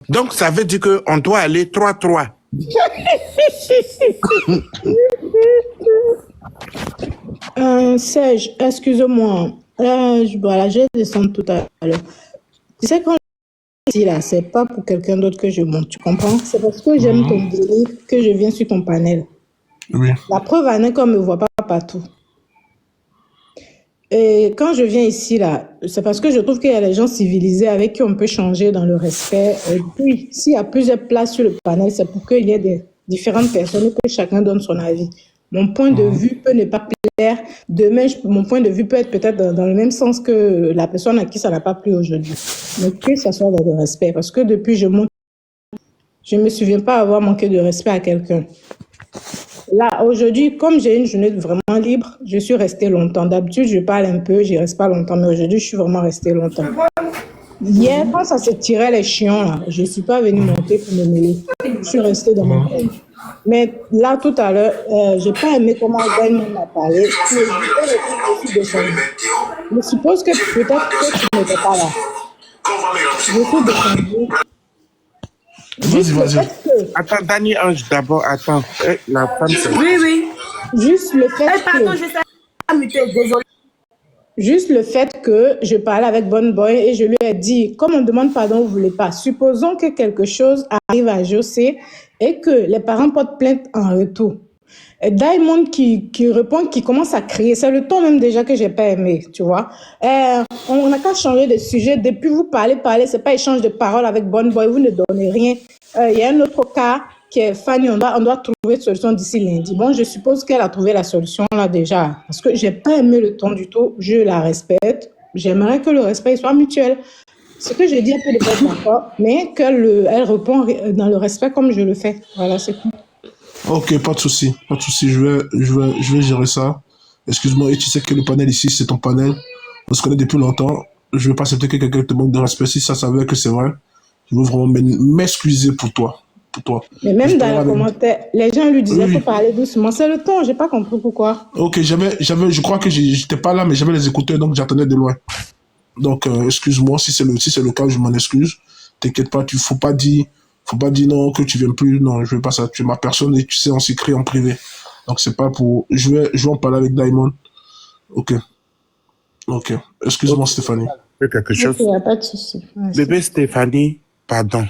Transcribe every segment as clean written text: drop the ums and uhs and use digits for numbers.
Donc, ça veut dire qu'on doit aller 3-3. Serge, excuse-moi. Voilà, je vais descendre tout à l'heure. Tu sais, quand je dis là, c'est pas pour quelqu'un d'autre que je monte, tu comprends? C'est parce que j'aime ton délire que je viens sur ton panel. Oui. La preuve en est qu'on ne me voit pas partout. Et quand je viens ici, là, c'est parce que je trouve qu'il y a des gens civilisés avec qui on peut changer dans le respect. Et puis, s'il y a plusieurs places sur le panel, c'est pour qu'il y ait des différentes personnes et que chacun donne son avis. Mon point de vue peut ne pas plaire. Demain, mon point de vue peut être peut-être dans le même sens que la personne à qui ça n'a pas plu aujourd'hui. Mais que ça soit dans le respect. Parce que depuis je monte, je ne me souviens pas avoir manqué de respect à quelqu'un. Là, aujourd'hui, comme j'ai une journée vraiment libre, je suis restée longtemps. D'habitude, je parle un peu, je ne reste pas longtemps, mais aujourd'hui, je suis vraiment restée longtemps. Hier, quand ça se tirait les chiens, là, je ne suis pas venue monter pour me mêler. Je suis restée dans mon coin. Mais là, tout à l'heure, je n'ai pas aimé comment Diamond m'a parlé. Je suppose que peut-être que tu n'étais pas là. Je suis descendue. Vas-y. Attends, Dani Ange, d'abord, attends. La femme, c'est... Oui. Juste le fait Pardon, je sais muter, désolé. Juste le fait que je parlais avec Bonne Boy et je lui ai dit, comme on demande pardon, vous ne voulez pas. Supposons que quelque chose arrive à José et que les parents portent plainte en retour. Et Diamond qui répond, qui commence à crier. C'est le ton même déjà que j'ai pas aimé, tu vois. On n'a qu'à changer de sujet. Depuis vous parlez, c'est pas échange de paroles avec Bonne Boy, vous ne donnez rien. Il y a un autre cas qui est Fanny, on doit trouver une solution d'ici lundi. Bon, je suppose qu'elle a trouvé la solution là déjà. Parce que j'ai pas aimé le ton du tout. Je la respecte. J'aimerais que le respect soit mutuel. Ce que j'ai dit un peu de pas d'accord, mais qu'elle répond dans le respect comme je le fais. Voilà, c'est tout. Ok, pas de souci. Je vais gérer ça. Excuse-moi, et tu sais que le panel ici, c'est ton panel. On se connaît depuis longtemps. Je veux pas accepter que quelqu'un te manque de respect. Si ça s'avère que c'est vrai, je veux vraiment m'excuser pour toi. Mais même dans les commentaires, les gens lui disaient qu'il faut parler doucement. C'est le ton, j'ai pas compris pourquoi. Ok, je crois que j'étais pas là, mais j'avais les écouteurs, donc j'attendais de loin. Donc, excuse-moi, si c'est le cas, je m'en excuse. T'inquiète pas, faut pas dire non, que tu viens plus. Non, je veux pas ça. Tu es ma personne et tu sais, on s'écrit en privé. Donc, c'est pas pour, je vais en parler avec Diamond. Ok. Excuse-moi, Stéphanie. Quelque chose. Il n'y a pas de souci. Bébé Stéphanie, pardon,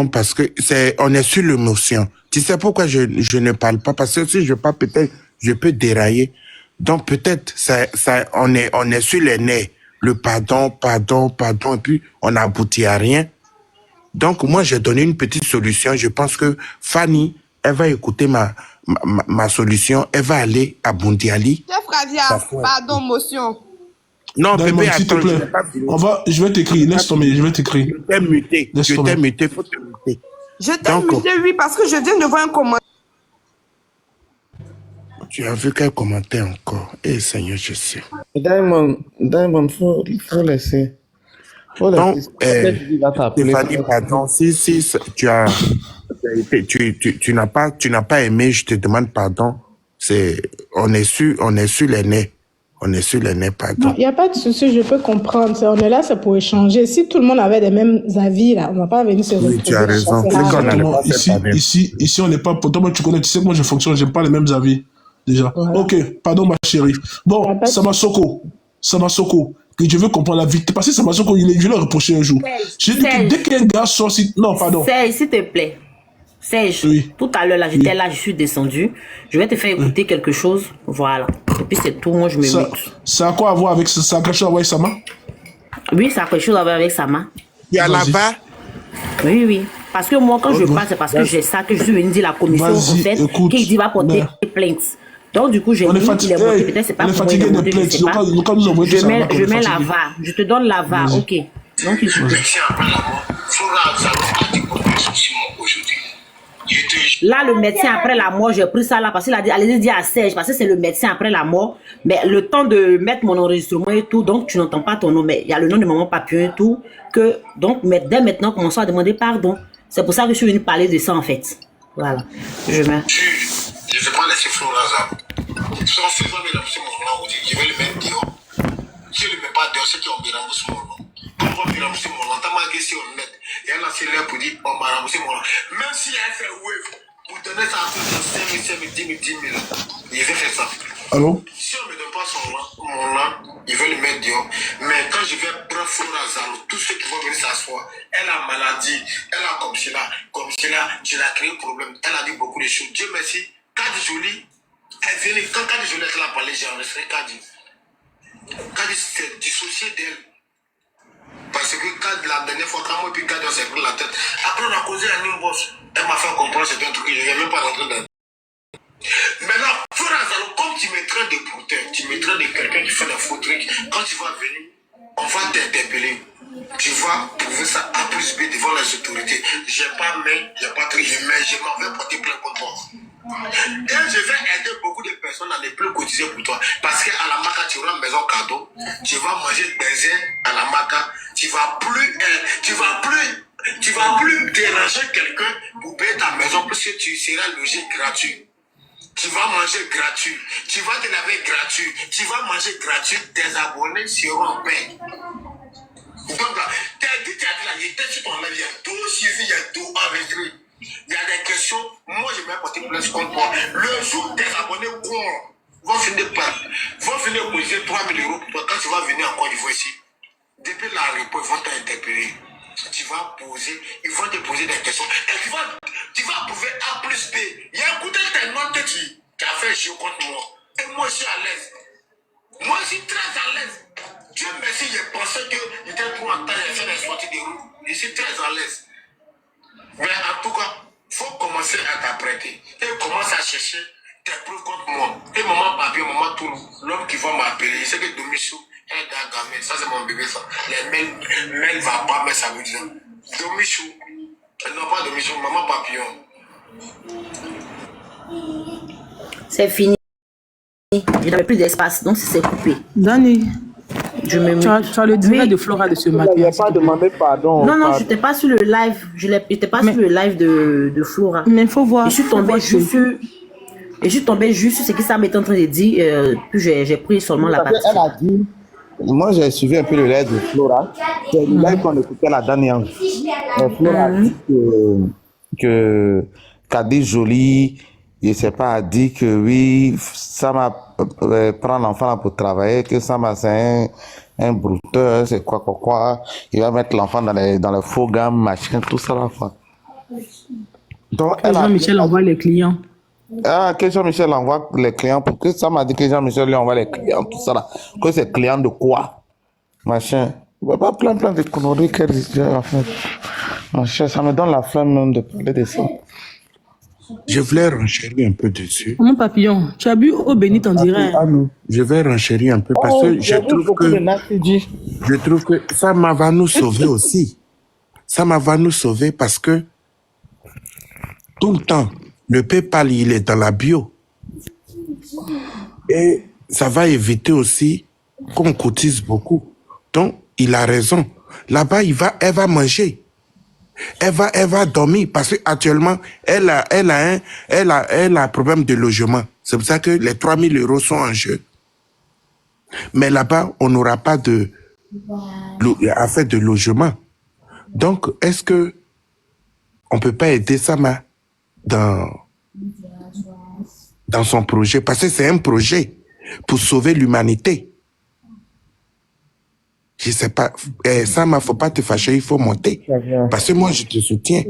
parce que on est sur l'émotion. Tu sais pourquoi je ne parle pas? Parce que si je parle, peut-être, je peux dérailler. Donc, peut-être, on est sur les nerfs. Le pardon, et puis, on n'aboutit à rien. Donc, moi, j'ai donné une petite solution. Je pense que Fanny, elle va écouter ma solution. Elle va aller à Bundiali. Chef Radia, pardon, motion. Non, Diamond, bébé, s'il te attends, plaît. Je vais t'écrire. Laisse tomber, je vais t'écrire. Je t'ai muté, faut te muter. Je t'ai muté, oui, parce que je viens de voir un commentaire. Tu as vu quel commentaire encore? Eh, Seigneur, je sais. Diamond, faut laisser. Donc, Stéphanie, pardon, si tu n'as pas aimé, je te demande pardon. On est sur les nez. On est sur les nez, pardon. Il n'y a pas de souci, je peux comprendre. On est là, c'est pour échanger. Si tout le monde avait les mêmes avis, là, on ne va pas venir se retrouver. Oui, tu as raison. Ici, on n'est pas... Pour toi, tu connais, tu sais comment je fonctionne, j'aime pas les mêmes avis. Déjà. Voilà. Ok, pardon, ma chérie. Bon, Samasoko, que je veux comprendre la vérité. Parce que Samasoko, je l'ai reproché un jour. J'ai dit que dès qu'un gars sort... Non, pardon. Serge, s'il te plaît. Serge, tout à l'heure, là, j'étais là, je suis descendu. Je vais te faire écouter quelque chose. Voilà. Et puis c'est tout, moi je me mute. Ça a quoi à voir avec ça? Ça a quelque chose à voir avec Sama? Oui, ça a quelque chose à voir avec Sama. Il y a là-bas? Oui. Parce que moi, quand je parle, c'est parce que j'ai ça que je suis venu dire la commission, en fait, qui dit va porter plainte. Donc, du coup, j'ai dit qu'il est monté. Peut-être c'est pas pour moi, il est monté, je sais pas. Je mets la VAR. Je te donne la VAR, ok. Donc, il faut... Là, le médecin après la mort, j'ai pris ça là parce qu'il a dit, allez-y dire à Serge, parce que c'est le médecin après la mort. Mais le temps de mettre mon enregistrement et tout, donc tu n'entends pas ton nom, mais il y a le nom de maman Papillon et tout, que donc dès maintenant, commençons à demander pardon. C'est pour ça que je suis venu parler de ça en fait. Voilà. Je vais laisser Flora. Si on fait jamais dans ce moment-là, je vais le mettre dehors. Si je ne le mets pas dehors, c'est qu'on verra ce moment-là. On va verra ce moment-là. Tant que si on le met. Et elle a lancé l'air pour dire, oh, madame, c'est moi. Même si elle fait wave, pour donner ça à tout de 5 000, 5 000, 10 000, 10 000, il veut faire ça. Allô? Si on ne me donne pas mon nom, il veut le mettre dehors. Mais quand je vais prendre Flora Zalo, tous ceux qui vont venir s'asseoir, elle a maladie, elle a comme cela, tu l'as créé un problème. Elle a dit beaucoup de choses. Dieu merci, Kadi Jolie, elle venait, quand Kadi Jolie elle a parlé, j'ai enregistré Kadi. Kadi s'est dissocié d'elle. Parce que la dernière fois, quand moi et puis Kadi on s'est pris la tête, après on a causé un new boss. Elle m'a fait comprendre, c'est un truc que je ne viens même pas rentrer dans. Maintenant, Flora Zalo, comme tu me traites de brouteur, tu me traites de quelqu'un qui fait des faux trucs, quand tu vas venir, on va t'interpeller. Tu vas prouver ça A plus B devant les autorités. J'ai pas main, j'ai pas truc, mais je m'en vais porter plainte contre toi. Et je vais aider beaucoup de personnes à ne plus cotiser pour toi. Parce qu'à la maca, tu auras une maison cadeau, tu vas manger baiser à la maca, tu vas plus déranger quelqu'un pour payer ta maison parce que tu seras logé gratuit. Tu vas manger gratuit, tu vas te laver gratuit, tu vas manger gratuit, tes abonnés seront en paix. Donc là, tu as dit là, il était sur ton live, il y a tout suivi, il y a tout enregistré. Il y a des questions, moi je vais porter plainte contre toi. Le jour tes abonnés vont finir poser 3 000 € pour toi quand tu vas venir en Côte d'Ivoire ici. Depuis l'aéroport, ils vont t'interpeller. Tu vas poser, ils vont te poser des questions. Et tu vas prouver A plus B. Il y a écouté tes noms que tu as fait jeu contre moi. Et moi je suis à l'aise. Moi je suis très à l'aise. Dieu merci, j'ai pensé qu'il était trop en temps, il a fait des sorties de route. Je suis très à l'aise. Mais en tout cas, il faut commencer à t'apprêter. Et commence à chercher tes preuves contre moi. Et maman papier, maman tout, l'homme qui va m'appeler, il sait que Domichou est un gamin. Ça c'est mon bébé ça. Les mails va pas, mais ça veut dire. Domichou. Non pas Domichou, maman papillon. C'est fini. Je n'avais plus d'espace, donc c'est coupé. Dani, Je me tu as le direct de Flora de ce matin. Il n'a pas demandé pardon. Non, je n'étais pas sur le live. Je n'étais pas sur le live de Flora. Mais il faut voir. Je suis tombée juste sur... Et je suis tombée juste sur ce que ça m'était en train de dire. Puis j'ai pris seulement la partie. Elle a dit, moi j'ai suivi un peu le live de Flora. C'est le live qu'on écoutait la dernière. Flora a dit que Kadi Jolie, je sais pas, a dit que oui, ça m'a prend l'enfant là pour travailler, que ça m'a c'est un brouteur, c'est quoi. Il va mettre l'enfant dans les faux gammes, machin, tout ça là, quoi. Donc, Jean-Michel envoie les clients. Ah, que Jean-Michel envoie les clients, pour que ça m'a dit que Jean-Michel lui envoie les clients, tout ça là. Que c'est client de quoi? Machin. Pas plein de conneries qu'elle dit, en fait. Machin, ça me donne la flemme même de parler de ça. Je voulais renchérir un peu dessus. Mon papillon, tu as bu eau bénite en direct. Je vais renchérir un peu parce que je trouve que ça va nous sauver aussi. Ça va nous sauver parce que tout le temps, le PayPal, il est dans la bio. Et ça va éviter aussi qu'on cotise beaucoup. Donc, il a raison. Là-bas, elle va manger. Elle va dormir parce qu'actuellement, elle a un problème de logement. C'est pour ça que les 3 000 € sont en jeu. Mais là-bas, on n'aura pas affaire de logement. Donc, est-ce que on peut pas aider Sama dans son projet? Parce que c'est un projet pour sauver l'humanité. Je sais pas, Sama, faut pas te fâcher, il faut monter. Parce que moi, je te soutiens.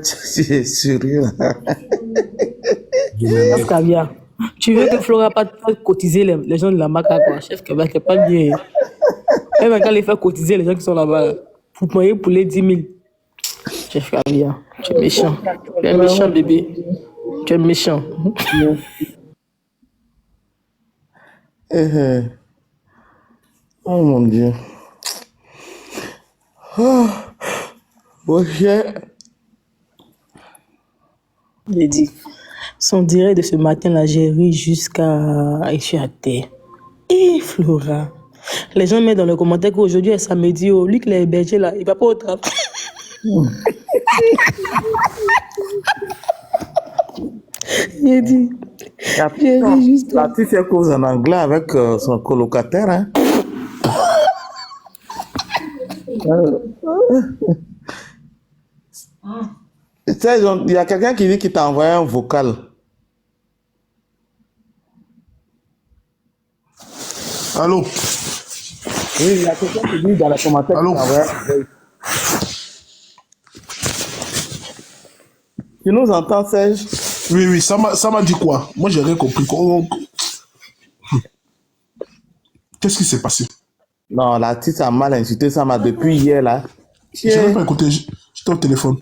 C'est sérieux. Chef Caviar, tu veux que Flora pas cotiser les gens de la maca, quoi. Chef Caviar, c'est pas bien. Même quand il fait cotiser les gens qui sont là-bas, pour payer pour les 10 000. Chef Caviar, tu es méchant. Tu es méchant, bébé. Tu es méchant. Oh mon Dieu. Oh, J'ai dit, son direct de ce matin, là, j'ai ri jusqu'à... Je suis à terre. Et Flora, les gens mettent dans le commentaire qu'aujourd'hui est samedi, oh, lui qui est hébergé là, il va pas au travail. J'ai dit juste... La petite fait cause en anglais avec son colocataire, hein. Il y a quelqu'un qui dit qu'il t'a envoyé un vocal. Allô? Oui, il y a quelqu'un qui dit dans les commentaires Allô? qu'il t'a envoyé un vocal. Tu nous entends, Serge? Oui, ça m'a dit quoi? Moi, j'ai rien compris. Qu'est-ce qui s'est passé? Non, l'artiste a mal insulté Sama depuis hier, là. J'ai même pas écouté, j'étais au téléphone.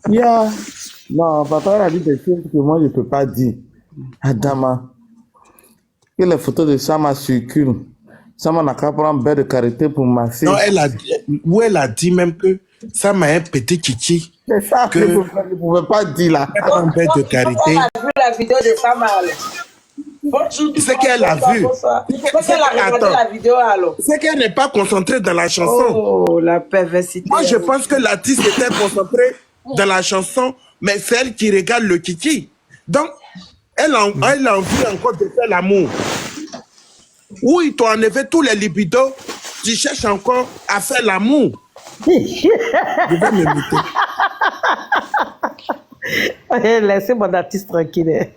Yeah. Non, papa a dit des choses que moi, je ne peux pas dire. Adama. Que les photos de Sama circulent. Sama n'a qu'à prendre un bain de carité pour masser. Non, elle a dit même que Sama est un petit chichi. C'est ça que je ne pouvais pas dire là. Elle prend un bain de carité. On a vu la vidéo de Sama. Bonjour. C'est qu'elle a vu. Pourquoi elle a regardé la vidéo alors? C'est qu'elle n'est pas concentrée dans la chanson. Oh, la perversité. Moi, je pense que l'artiste était concentré dans la chanson, mais c'est elle qui regarde le kiki. Donc, elle a envie encore de faire l'amour. Oui, toi, en effet, tous les libidos, tu cherches encore à faire l'amour. Je vais me muter. Laissez mon artiste tranquille.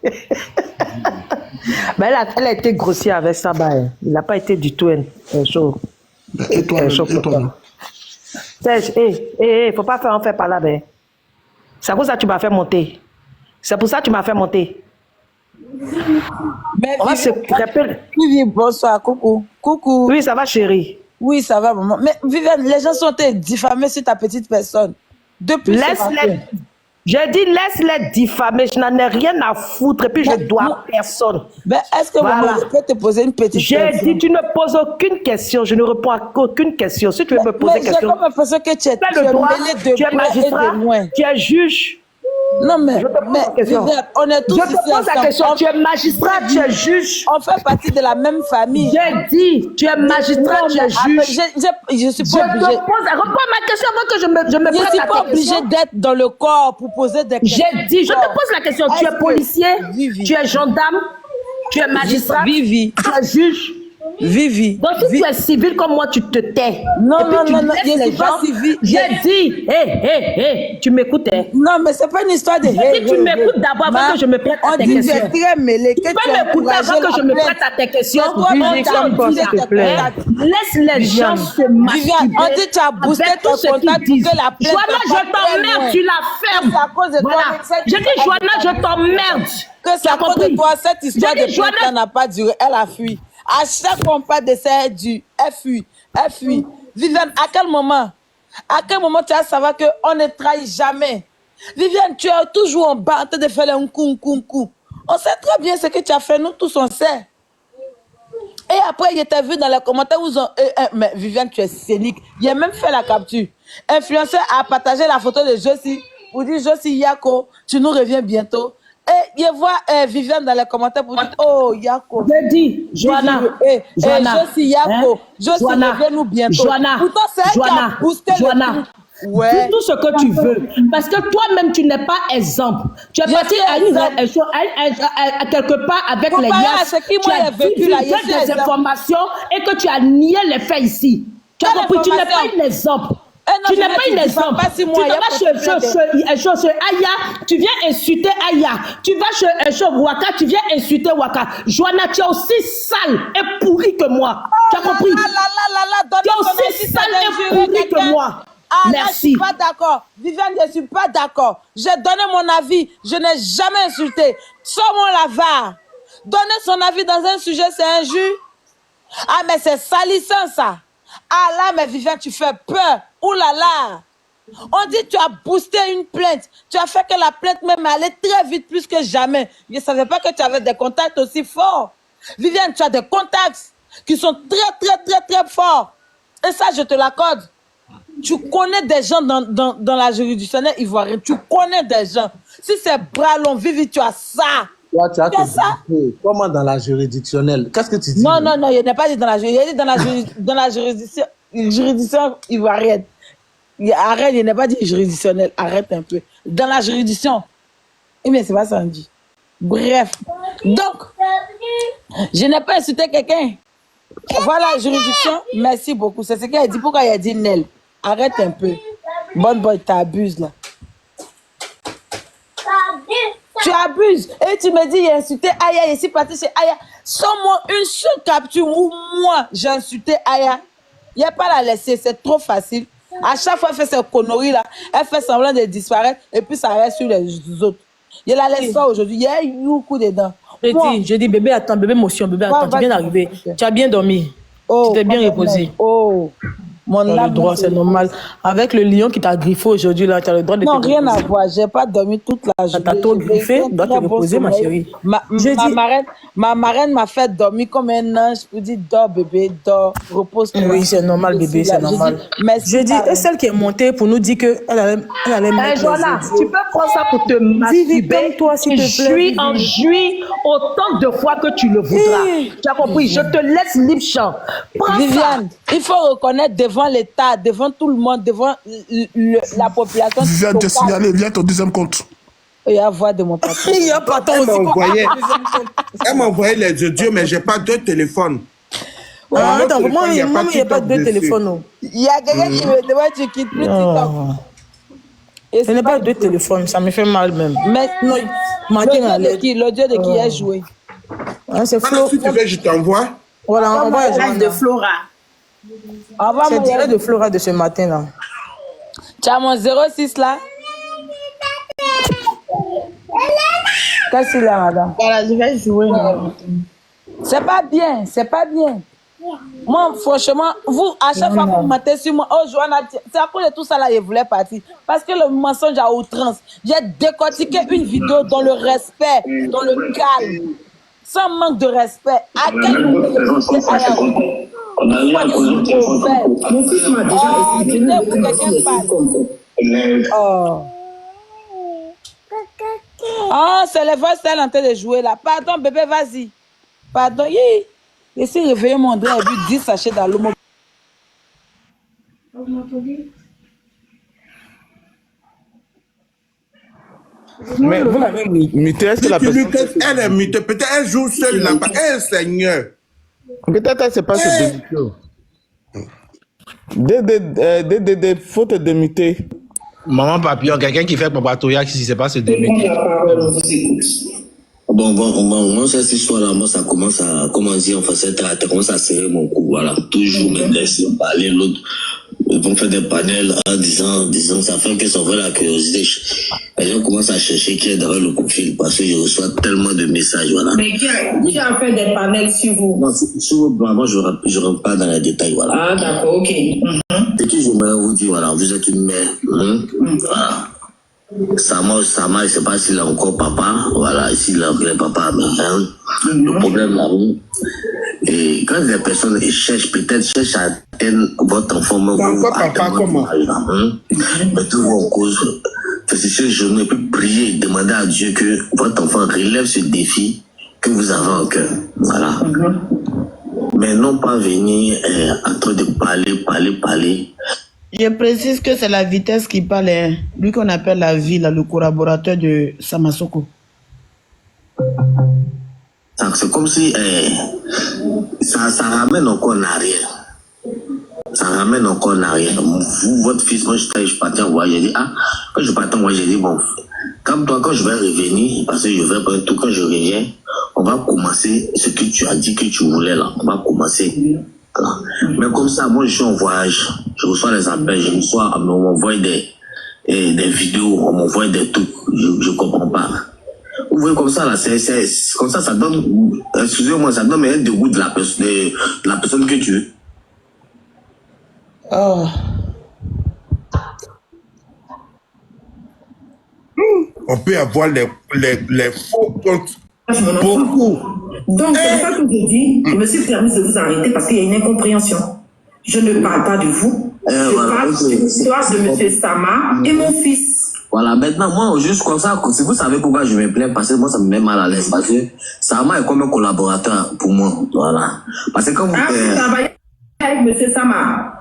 Mais elle a été grossière avec Sama. Il n'a pas été du tout un show. Et toi, Serge, faut pas en faire par là. C'est pour ça que tu m'as fait monter. C'est pour ça que tu m'as fait monter. Mais on va se rappeler. Viviane, bonsoir, coucou. Coucou. Oui, ça va, chérie. Oui, ça va, maman. Mais Viviane, les gens sont diffamés sur ta petite personne. Depuis laisse-les. J'ai dit laisse-les diffamer. Je n'en ai rien à foutre et puis je dois personne. Mais est-ce que maman, je peux te poser une petite question? J'ai dit tu ne poses aucune question. Je ne réponds à aucune question. Si tu veux me poser question. J'ai comme l'impression que tu es mêlé tu es magistrat, tu es juge. Non, mais Viviane, on est tous ici. Je te pose la question. Tu es magistrat, tu es juge. On fait partie de la même famille. J'ai dit, tu es magistrat, tu es juge. Je suis pas obligée. Réponds à ma question avant que je me Je suis pas obligée d'être dans le corps pour poser des questions. J'ai dit, je te pose la question. Tu es policier, tu es gendarme, tu es magistrat, tu es juge. Vivi. Donc si tu es civil comme moi, tu te tais. Non, je suis pas civil. J'ai dit, tu m'écoutes. Non, mais c'est pas une histoire de... Si tu m'écoutes d'abord avant que je me prête à tes questions. On dit que tu es très mêlé. Tu peux m'écouter avant que je me prête à tes questions. Laisse les gens se masturber. On dit que tu as boosté ton contact pour que la plainte... Joanna, je t'emmerde, tu la fermes. C'est à cause de toi. Je dis, Joanna, je t'emmerde. Que c'est à cause de toi, cette histoire de plainte n'a pas duré. Elle a fui. À chaque fois qu'on parle de ça, elle fuit. Viviane, à quel moment tu vas savoir qu'on ne trahit jamais? Viviane, tu es toujours en bas en train de faire un coup. On sait très bien ce que tu as fait, nous tous on sait. Et après, il était vu dans les commentaires où ils ont... mais Viviane, tu es scénique. Il a même fait la capture. Influenceur a partagé la photo de Josie. Vous dites, Josie Yako, tu nous reviens bientôt. Et je vois Viviane dans les commentaires pour dire, oh Yako. Je dis, Joanna. Josie Yako. Josie, reviens-nous bientôt. Joanna. Pourtant, c'est elle qui a boosté Joanna. Ouais. Tout ce que tu veux. Parce que toi-même, tu n'es pas exemple. Tu es parti à quelque part avec les gars. Tu as divulgué des informations et que tu as nié les faits ici. Tu as compris, tu n'es pas un exemple. Tu n'es pas un exemple. Tu vas chez Aya, tu viens insulter Aya. Tu vas chez Waka, tu viens insulter Waka. Joanna, tu es aussi sale et pourrie que moi. Tu as compris? Tu es aussi sale et pourrie que moi. Merci. Je ne suis pas d'accord. Viviane, je ne suis pas d'accord. J'ai donné mon avis. Je n'ai jamais insulté. Sors-moi la VAR. Donner son avis dans un sujet, c'est injure. Ah, mais c'est salissant, ça. Ah là, mais Viviane, tu fais peur. Ouh là là. On dit que tu as boosté une plainte. Tu as fait que la plainte même allait très vite, plus que jamais. Je ne savais pas que tu avais des contacts aussi forts. Viviane, tu as des contacts qui sont très forts. Et ça, je te l'accorde. Tu connais des gens dans la juridictionnelle ivoirienne. Tu connais des gens. Si c'est bras long, Vivi, tu as ça. Toi, tu as ça? Comment dans la juridictionnelle? Qu'est-ce que tu dis? Non, il n'a pas dit dans la juridictionnelle. Il a dit dans la juridiction ivoirienne. Arrête, il n'a pas dit juridictionnelle. Arrête un peu. Dans la juridiction. Eh bien, c'est pas ça qu'on dit. Bref. Donc, je n'ai pas insulté quelqu'un. Voilà, juridiction. Merci beaucoup. C'est ce qu'il a dit. Pourquoi il a dit Nel? Arrête un peu. Bonne boy, t'abuses là. Tu abuses. Et tu me dis, il a insulté Aya, ici parti chez Aya. Sans-moi une seule capture où moi, j'ai insulté Aya. Il n'y a pas à la laisser, c'est trop facile. À chaque fois, elle fait ces conneries-là. Elle fait semblant de disparaître et puis ça reste sur les autres. Je la laisse pas aujourd'hui. Il y a eu un coup dedans. Je dis, bébé, attends, bébé, motion, bébé, attends, tu viens d'arriver. Tu as bien dormi. Tu t'es bien reposé. Oh, mon tu as le droit, c'est normal. Avec le lion qui t'a griffé aujourd'hui, là, tu as le droit de te reposer. Non, rien à voir. Je n'ai pas dormi toute la journée. T'as trop griffé, tu dois te reposer, ma chérie. Ma marraine m'a fait dormir comme un ange. Je dis, dors, bébé, dors, repose-toi. Oui, c'est normal, bébé, c'est normal. Je dis, et celle qui est montée pour nous dire qu'elle allait mettre. Joanna, tu peux prendre ça pour te masturber. Toi, s'il te plaît. En juis autant de fois que tu le voudras. Tu as compris? Je te laisse libre champ. Viviane, il faut reconnaître devant l'État, devant tout le monde, devant la population. Viviane, te signaler, viens ton deuxième compte. Il y a voix de mon patron. Il y a patron aussi. Elle m'a envoyé les audios, mais j'ai pas deux téléphones. Attends, moi, il n'y a pas deux téléphones. Il y a quelqu'un qui me demande, tu quittes plus TikTok. Ce n'est pas deux téléphones, ça me fait mal même. Mais non, l'audio de qui a joué? C'est Flo. Si tu veux, je t'envoie. Voilà, on va live de Flora. C'est direct de Flora de ce matin là. Tu as mon 06 là? Qu'est-ce qu'il a, madame? Voilà, je vais jouer. C'est pas bien, c'est pas bien. Moi, franchement, vous, à chaque fois que vous mentez sur moi, oh, Joanna, c'est à cause de tout ça là, je voulais partir. Parce que le mensonge à outrance, j'ai décortiqué une vidéo dans le respect, dans le calme, sans manque de respect. À quel moment on a eu un cause de mon fils m'a déjà expliqué que quelqu'un parle. Oh, c'est les voix qu'elle est en train de jouer là. Pardon, bébé, vas-y. Pardon, et si réveiller mon drap et puis 10 sachets dans l'eau. Mais vous l'avez muté, est-ce que la personne... Elle est mutée, peut-être elle joue seule là-bas. Eh, Seigneur. Peut-être elle ne sait pas se démuter. Faut te démuter. Maman Papillon, quelqu'un qui fait Papatoya qui ne sait pas se démuter. Bon, cette histoire-là, moi, ça commence à, comment dire, enfin, ça commence à serrer mon cou, voilà. Toujours me laisser parler, l'autre, ils vont faire des panels en disant, ça fait que ça ouvre la curiosité. Les gens commencent à chercher qui est derrière le profil, parce que je reçois tellement de messages, voilà. Mais qui a fait des panels sur vous? Non, sur vous, moi, je rentre pas dans les détails, voilà. Ah, d'accord, ok. Et puis, j'aimerais vous dire, voilà, vous êtes une mère, voilà. Sama, je ne sais pas s'il a encore papa, voilà, s'il a encore papa, mais le problème là, et quand les personnes cherchent à atteindre votre enfant, papa, comment? Mettez-vous en cause, c'est ce journée, puis prier, demander à Dieu que votre enfant relève ce défi que vous avez en cœur, voilà. Mais non pas venir en train de parler. Je précise que c'est la vitesse qui parle, hein. Lui qu'on appelle la vie, là, le collaborateur de Samasoko. C'est comme si ça ramène encore en arrière. Ça ramène encore en arrière. Vous, votre fils, moi je partais en voyage, j'ai dit, quand je partais en voyage, j'ai dit, bon, comme toi, quand je vais revenir, parce que je vais pas tout, quand je reviens, on va commencer ce que tu as dit que tu voulais là. On va commencer. Mais comme ça, moi je suis en voyage, je reçois les appels, on m'envoie des vidéos, on m'envoie des trucs, je comprends pas. Vous voyez comme ça là, c'est comme ça donne, excusez-moi, ça donne un dégoût de la personne que tu veux. On peut avoir les faux comptes. Beaucoup. Donc, c'est ça que je dis. Je me suis permis de vous arrêter parce qu'il y a une incompréhension. Je ne parle pas de vous. Je parle de l'histoire de M. Sama et mon fils. Voilà, maintenant, moi, juste comme ça, si vous savez pourquoi je me plains, parce que moi, ça me met mal à l'aise. Parce que Sama est comme un collaborateur pour moi. Voilà. Parce que quand vous travaillez avec M. Sama.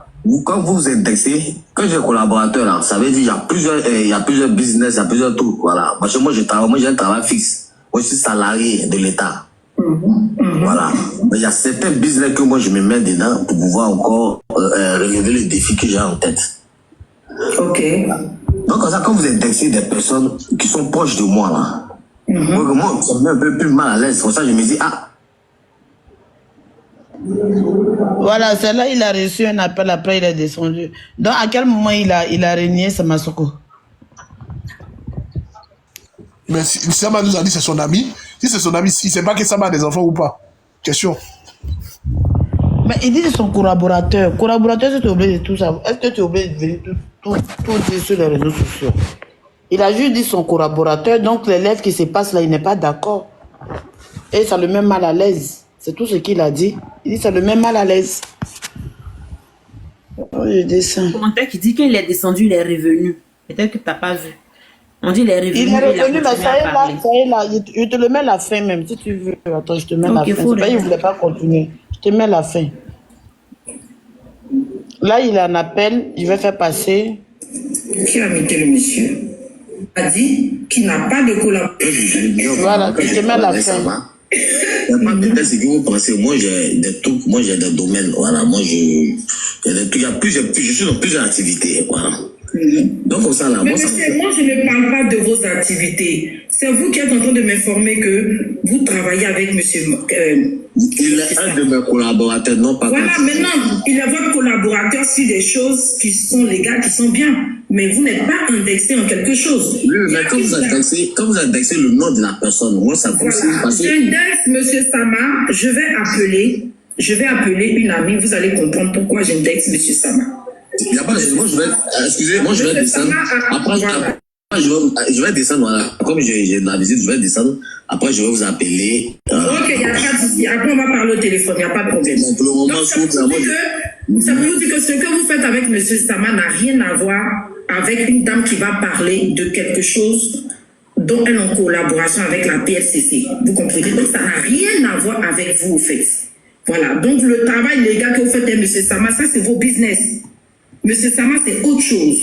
Quand vous êtes indexé, quand j'ai un collaborateur là, ça veut dire il y a plusieurs business, il y a plusieurs trucs. Voilà. Parce que moi, j'ai un travail fixe. Moi, je suis salarié de l'État. Voilà. Mais il y a certains business que moi, je me mets dedans pour pouvoir encore relever les défis que j'ai en tête. Ok. Donc, comme ça, quand vous indexez des personnes qui sont proches de moi, là, Moi, ça me met un peu plus mal à l'aise. Pour ça, je me dis, ah. Voilà, celle-là, il a reçu un appel, après il est descendu. Donc, à quel moment il a renié Samasoko? Mais si Sama nous a dit que c'est son ami, si c'est son ami, il ne sait pas que Sama a des enfants ou pas. Question. Mais il dit que c'est son collaborateur. Collaborateur, si tu es obligé de tout ça, est-ce que tu es obligé de venir tout dire sur les réseaux sociaux? Il a juste dit son collaborateur, donc l'élève qui se passe là, il n'est pas d'accord. Et ça le met mal à l'aise. C'est tout ce qu'il a dit. Il dit que ça le met mal à l'aise. Oh, je descends. Le commentaire qui dit qu'il est descendu, il est revenu. Peut-être que tu n'as pas vu. On dit il est revenu. Il est revenu, mais ça est là. Je te le mets la fin même, si tu veux. Attends, je te mets la fin. C'est pas, il ne voulait pas continuer. Je te mets la fin. Là, il a un appel, je vais faire passer. Qui a mis le monsieur a dit qu'il n'a pas de collaboration. Voilà, je te mets la fin. Peut-être ce que vous pensez, moi j'ai des trucs, moi j'ai des domaines, voilà, moi il y a des trucs, je suis dans plusieurs activités, voilà. Donc comme ça là, mais monsieur, moi je ne parle pas de vos activités. C'est vous qui êtes en train de m'informer que vous travaillez avec monsieur. Il est un de mes collaborateurs, non pas. Voilà, maintenant, il est votre collaborateur sur des choses qui sont légales, qui sont bien. Mais vous n'êtes pas indexé en quelque chose. Oui, mais quand vous indexez le nom de la personne, moi ça conseille. Voilà. J'indexe monsieur Sama, je vais appeler une amie, vous allez comprendre pourquoi j'indexe monsieur Sama. Il n'y a pas de moi je vais descendre. Après, je vais descendre, voilà. Comme j'ai de la visite, je vais descendre. Après, je vais vous appeler. Ok, il n'y a pas de souci. Après, on va parler au téléphone, il n'y a pas de problème. Pour le moment, ça vous dit que ce que vous faites avec M. Sama n'a rien à voir avec une dame qui va parler de quelque chose dont elle est en collaboration avec la PLCC. Vous comprenez? Donc, ça n'a rien à voir avec vous, au fait. Voilà. Donc, le travail légal que vous faites avec M. Sama, ça, c'est vos business. Monsieur Sama, c'est autre chose.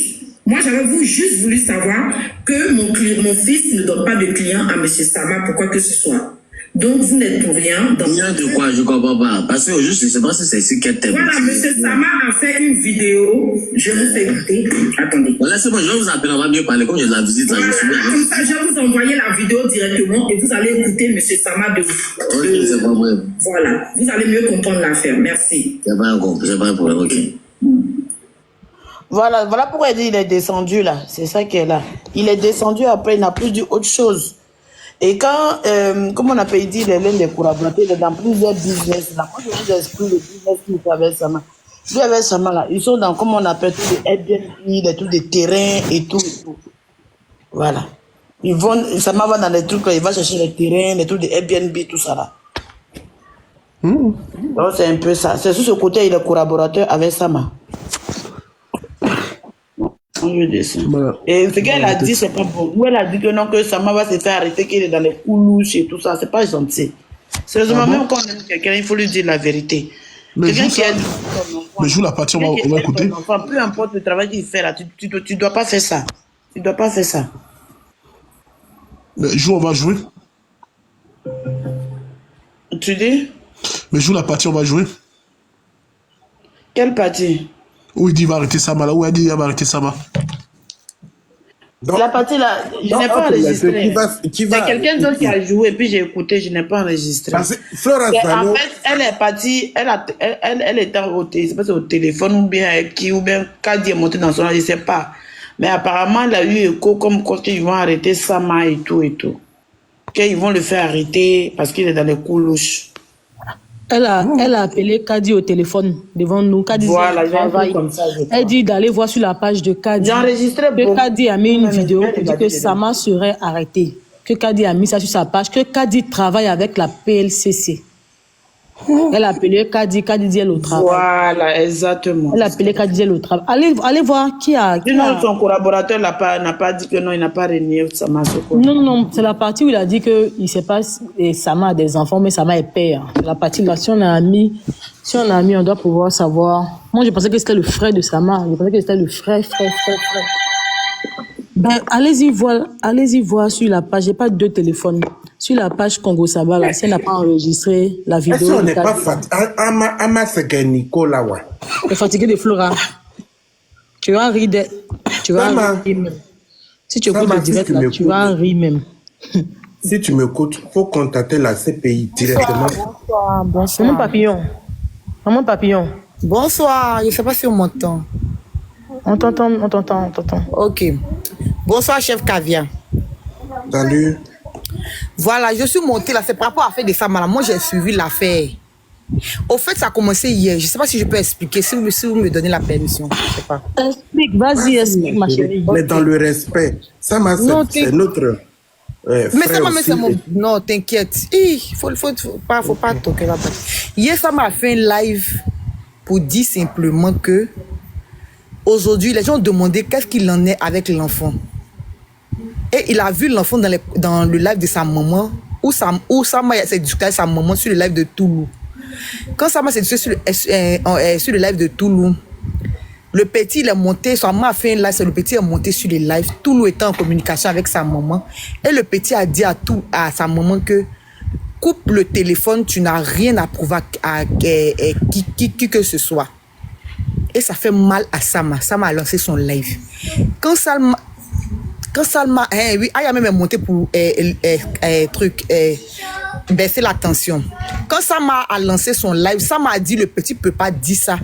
Moi, j'avais juste voulu savoir que mon fils ne donne pas de clients à monsieur Sama, pourquoi que ce soit. Donc, vous n'êtes pour rien. Rien de quoi, je ne comprends pas. Parce que juste, je ne sais pas si c'est ici qu'elle t'aime. Voilà, monsieur Sama a fait une vidéo. Je vous fais écouter. Attendez. Laissez-moi, je vais vous appeler, on va mieux parler. Comme j'ai de la visite, là, voilà, comme ça, je vais vous envoyer la vidéo directement et vous allez écouter monsieur Sama de ok, c'est pas vrai. Voilà, vous allez mieux comprendre l'affaire. Merci. C'est pas un problème, ok. Voilà pourquoi il dit qu'il est descendu là. C'est ça qui est là. Il est descendu, après il n'a plus dit autre chose. Et quand, comme on appelle, il dit, il est l'un des collaborateurs, il est dans plusieurs business. Là, moi, je vous explique le business qu'il fait avec Sama. Lui, avec Sama, là, ils sont dans, comme on appelle, tous les Airbnb, les trucs de terrain et tout. Voilà. Sama va dans les trucs, il va chercher les terrains, les trucs de Airbnb, tout ça là. Donc, c'est un peu ça. C'est sur ce côté, il est collaborateur avec Sama. Voilà. Et ce qu'elle a dit, c'est pas bon. Ou elle a dit que non, que Sama va se faire arrêter, qu'il est dans les coulouches et tout ça. C'est pas gentil. Sérieusement, même quand on aime quelqu'un, il faut lui dire la vérité. Quelqu'un qui aide ton enfant. Mais joue la partie, on va écouter. Peu importe le travail qu'il fait là, tu dois pas faire ça. Tu dois pas faire ça. Mais joue, on va jouer. Tu dis? Mais joue la partie, on va jouer. Quelle partie? Où il dit il va arrêter Sama là, où il dit il va arrêter Sama. La partie là, je n'ai pas enregistré. C'est quelqu'un d'autre qui a joué, puis j'ai écouté, je n'ai pas enregistré. En fait, elle est partie, elle était au téléphone ou bien avec qui, ou bien Kadi est monté dans son âge, je ne sais pas. Mais apparemment, elle a eu écho comme quoi ils vont arrêter Sama et tout et tout. Qu'ils vont le faire arrêter parce qu'il est dans les coulouches. Elle a appelé Kadi au téléphone devant nous. Kadi voilà, elle dit d'aller voir sur la page de Kadi. J'ai enregistré. Que Kadi a mis une vidéo pour dire que Sama serait arrêté. Que Kadi a mis ça sur sa page. Que Kadi travaille avec la PLCC. Elle a appelé Kadi. Kadi dit elle au travail. Voilà, exactement. Elle a appelé Kadi elle au travail. Allez voir qui a. Non, son collaborateur n'a pas dit que non, il n'a pas renié Sama. Non, c'est la partie où il a dit que il sait pas Sama a des enfants, mais Sama est père. C'est la partie là, si on a mis, on doit pouvoir savoir. Moi, je pensais que c'était le frère de Sama. Je pensais que c'était le frère. Ben, allez-y voir sur la page. J'ai pas deux téléphones. Sur la page Congo Saba, là, si elle n'a pas enregistré la vidéo. Est-ce qu'on n'est pas fatigué? Ama c'est que Nicolas, ouais. T'es fatigué de Flora. Tu vas rire de... Tu vas rire même. Si tu écoutes le direct, là, tu vas rire même. Si tu m'écoutes, il faut contacter la CPI directement. Bonsoir. Maman Papillon. Bonsoir, je ne sais pas si on m'entend. On t'entend. Ok. Bonsoir, chef Caviar. Salut. Voilà, je suis montée là, c'est par rapport à l'affaire de Sama. Moi, j'ai suivi l'affaire. Au fait, ça a commencé hier. Je ne sais pas si je peux expliquer, si vous me donnez la permission. Je ne sais pas. Explique, vas-y, explique, ma chérie. Mais dans le respect, Sama, c'est notre mais frère Sama, aussi. c'est mon... Non, t'inquiète. Il faut pas toquer là-bas. Hier, Sama a fait un live pour dire simplement que aujourd'hui, les gens ont demandé qu'est-ce qu'il en est avec l'enfant. Et il a vu l'enfant dans le live de sa maman, où Sama s'est discuté avec sa maman sur le live de Toulouse. Quand Sama s'est discuté sur le live de Toulouse, le petit, il est monté, sa maman a fait un live, le petit est monté sur le live, Toulouse était en communication avec sa maman, et le petit a dit à sa maman que coupe le téléphone, tu n'as rien à prouver à qui que ce soit. Et ça fait mal à Sama. Sama a lancé son live. Quand Salma, oui, Aya même est monté pour baisser la tension. Quand Sama a lancé son live, Sama a dit le petit peut pas dire ça.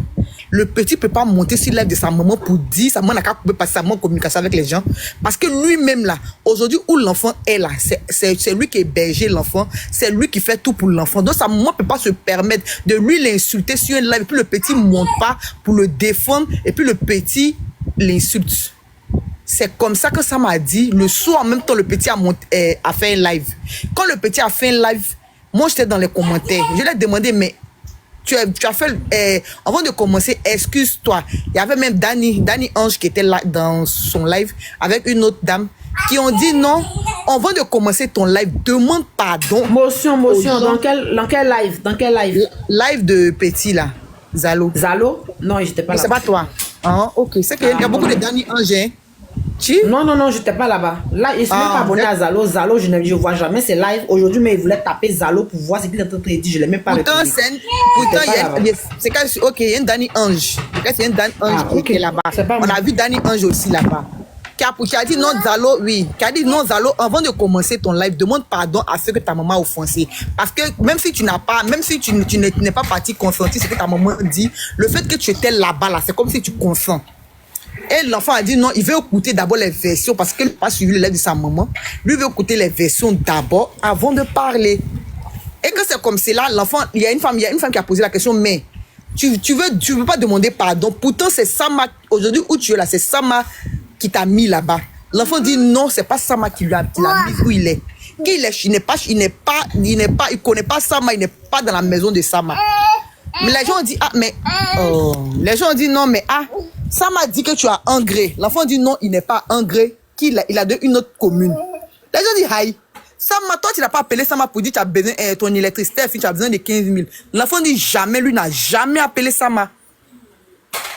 Le petit peut pas monter sur le live de sa maman pour dire sa maman n'a qu'à couper passer sa maman en communication avec les gens. Parce que lui-même là, aujourd'hui où l'enfant est là, c'est lui qui héberge l'enfant, c'est lui qui fait tout pour l'enfant. Donc sa maman peut pas se permettre de lui l'insulter sur un live et puis le petit monte pas pour le défendre et puis le petit l'insulte. C'est comme ça que ça m'a dit. Le soir, en même temps, le petit a fait un live. Quand le petit a fait un live, moi, j'étais dans les commentaires. Je lui ai demandé, mais tu as fait... avant de commencer, excuse-toi. Il y avait même Danny Ange qui était là dans son live avec une autre dame qui ont dit non, avant de commencer ton live, demande pardon. Motion, dans quel live? Dans quel live? Live de petit, là. Zalo. Zalo? Non, j'étais pas là. C'est pas toi. Ah, ok. C'est qu'il y a beaucoup de Danny Ange, hein. Non, j'étais pas là-bas. Là, je suis même pas abonné à Zalo. Zalo, je vois jamais ses lives. Aujourd'hui, mais il voulait taper Zalo pour voir ce qu'il est en train de dire. Je l'ai même pas retrouvé. Pourtant, c'est quand ok, il y a un Danny Ange. C'est un Danny Ange qui est là-bas. On a vu Danny Ange aussi là-bas. Qui a dit non, Zalo, oui. Qui a dit non, Zalo, avant de commencer ton live, demande pardon à ceux que ta maman a offensé. Parce que même si tu n'es pas parti confronter ce que ta maman dit, le fait que tu étais là-bas, là, c'est comme si tu consens. Et l'enfant a dit non, il veut écouter d'abord les versions parce qu'il n'a pas suivi le lait de sa maman. Lui veut écouter les versions d'abord avant de parler. Et que c'est comme cela, l'enfant, il y a une femme qui a posé la question, mais tu veux pas demander pardon. Pourtant, c'est Sama, aujourd'hui où tu es là, c'est Sama qui t'a mis là-bas. L'enfant dit non, c'est pas Sama qui l'a mis où il est. Il connaît pas Sama, il n'est pas dans la maison de Sama. Mais les gens ont dit, les gens ont dit non, mais Sama dit que tu as un gré. L'enfant dit non, il n'est pas un gré, il a de une autre commune. Les gens disent, aïe, Sama, toi tu n'as pas appelé Sama pour dire que tu as besoin de ton électricité, tu as besoin de 15 000. L'enfant dit jamais, lui n'a jamais appelé Sama.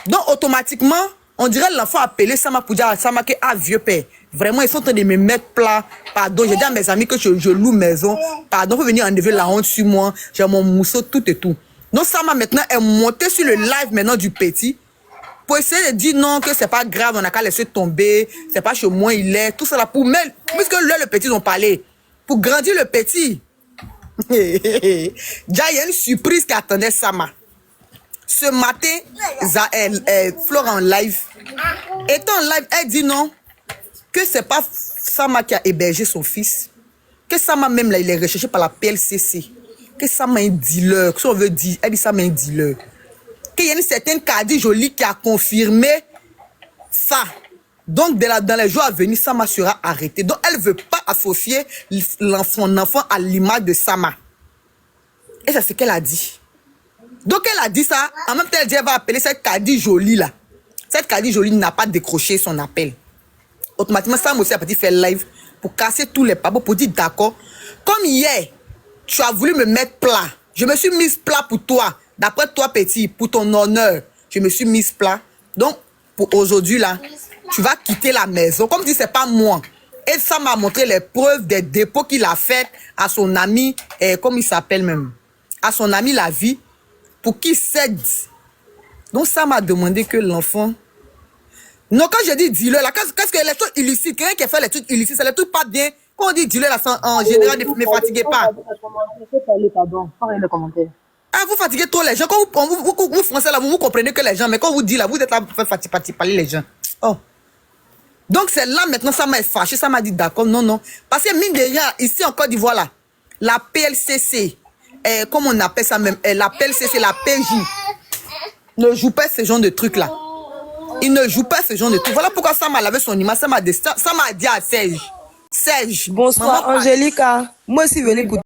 Donc automatiquement, on dirait l'enfant a appelé Sama pour dire à Sama que vieux père, vraiment ils sont en train de me mettre plat. Pardon, j'ai dit à mes amis que je loue maison. Pardon, faut venir enlever la honte sur moi. J'ai mon mousseau, tout et tout. Donc Sama maintenant est monté sur le live maintenant du petit pour essayer de dire non, que c'est pas grave, on n'a qu'à laisser tomber, c'est pas chez moi il est, tout ça là pour mettre, puisque là le petit ont parlé, pour grandir le petit. Déjà il y a une surprise qui attendait Sama. Ce matin, Flora en live, étant en live, elle dit non, que c'est pas Sama qui a hébergé son fils, que Sama même là il est recherché par la PLCC. Que Sama est un dealer, si on veut dire, elle dit Sama est un dealer. Qu'il y a une certaine Kadi Jolie qui a confirmé ça. Donc, dans les jours à venir, Sama sera arrêtée. Donc, elle ne veut pas associer son enfant à l'image de Sama. Et c'est ce qu'elle a dit. Donc, elle a dit ça. En même temps, elle dit qu'elle va appeler cette Kadi Jolie là. Cette Kadi Jolie n'a pas décroché son appel. Automatiquement, Sama aussi a parti faire live pour casser tous les pabos, pour dire d'accord. Comme hier, tu as voulu me mettre plat. Je me suis mise plat pour toi. D'après toi, petit, pour ton honneur, je me suis mise plat. Donc, pour aujourd'hui, là, tu vas quitter la maison. Comme dit, c'est pas moi. Et ça m'a montré les preuves des dépôts qu'il a fait à son ami, comme il s'appelle même, à son ami La Vie, pour qu'il cède. Donc, ça m'a demandé que l'enfant Non, quand je dis dealer, là, qu'est-ce que les trucs illicites, quelqu'un qui fait les trucs illicites, c'est les trucs pas bien. Quand on dit dealer, là, en général, ne fatiguez pas. Parlez les commentaires. Ah, vous fatiguez trop les gens. Quand vous français, là, vous comprenez que les gens, mais quand vous dites là, vous êtes là pour faire parler les gens. Oh. Donc, c'est là, maintenant, ça m'a fâché, ça m'a dit d'accord, non. Parce que, mine de rien, ici, en Côte d'Ivoire, là, la PLCC, comme on appelle ça même, la PLCC, la PJ, ne joue pas ce genre de trucs-là. Il ne joue pas ce genre de trucs. Voilà pourquoi ça m'a lavé son image, ça m'a dit à Serge. Bonsoir, Angélica. Moi aussi, venez pour